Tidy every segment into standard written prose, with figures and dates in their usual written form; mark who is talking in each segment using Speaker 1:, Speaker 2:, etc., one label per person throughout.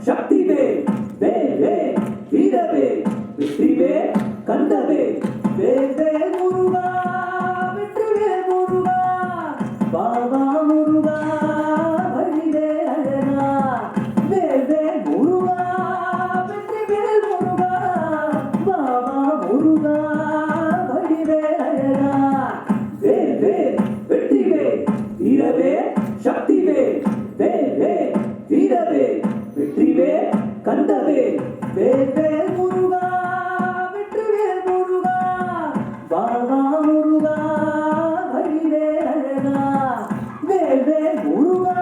Speaker 1: சக்திவே வேவே வீரவே வெற்றிவே கண்டவே வேவே முருகா வெற்றிவே முருகா பாபா முருகா வழிவே அழகா வேவே முருகா வெற்றிவே முருகா பாபா முருகா வழிவே அழகா வேவே வெற்றிவே வீரவே சக்திவே வேவே வீரவே வெற்றிவே கண்டவே வேவே முருகா வெற்றிவே முருகா பாபா முருகா வழிவே அழகா வேவே முருகா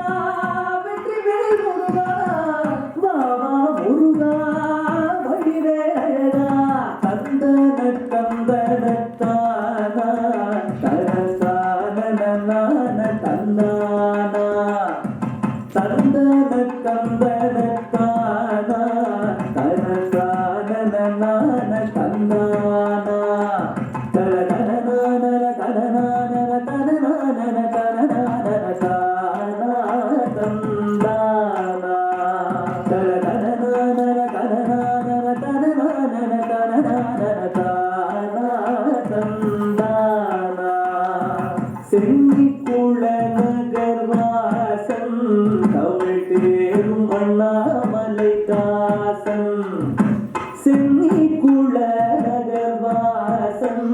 Speaker 1: வெற்றிவே முருகா பாபா முருகா வழிவே அழகா தந்தன தந்தன தானா தரசான தந்தானா தந்தன தந்தன தானா தரசான தந்தானா தரதனன தனனன தனனன தனனன தானா தந்தானா தரதனன தனனன தனனன தனனன தானா தந்தானா செங்கிக்குள நகர்வாசம் தமிழ் தேரும் அண்ணாமலை தாசன் செங்கிக்குள நகர்வாசம்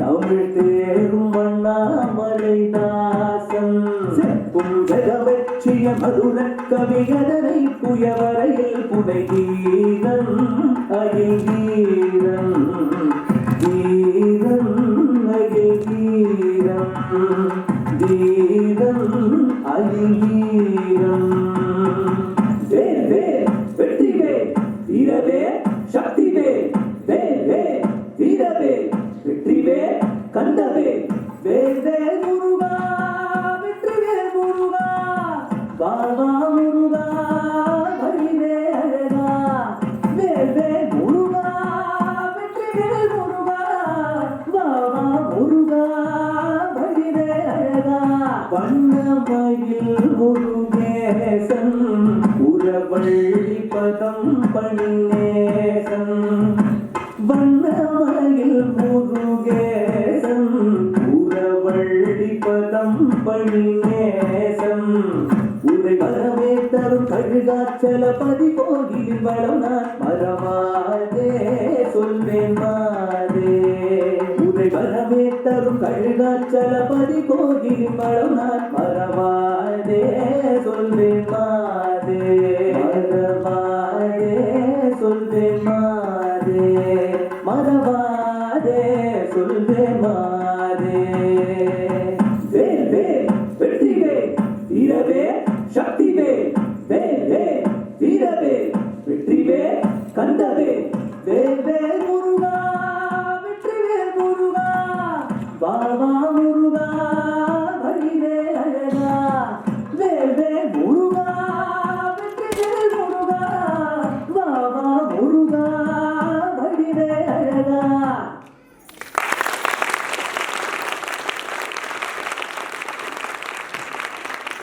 Speaker 1: தமிழ் தேரும் அண்ணாமலை தாசன் செப்பும் ஜெகவெற்றிய மதுர கவியதனை புயவரையில் புனை வீரன் அகில் வீரன் வீரன் அகில் வீரன் வீரன் அகில் வீரன் வேவே வெற்றிவே வீரவே சக்திவே வேவே வீரவே வெற்றிவே கண்டவே வேவே முருகா வெற்றிவே முருகா பாபா முருகா வழிவே அழகா வேவே முருகா வெற்றிவே முருகா பாபா முருகா வழிவே அழகா வண்ணமயில் முருகேசன் உறவள்ளி பதம் பணிநேசன் வண்ணமயில் முருகேசன் உறவள்ளி பதம் பணிநேசன் உரை வரவே தரும் கழுகாச்சல பதி கோயில் வளம் நான் மரமாதே சொல்வேன் மாதே உரை வரவே தரும் கழுகாச்சல பதி கோயில் வளம் நான் மரமாதே சொல்வேன் மாதே மரமாதே சொல்வேன் மாதே மரமாதே சொல்வேன் மாதே வேவே வெற்றிவே வீரவே சக்திவே வேவே வீரவே வெற்றிவே கண்டவே வேவே முருகா வெற்றிவே முருகா பாபா முருகா வழிவே அழகா வேவே முருகா வெற்றிவே முருகா பாபா முருகா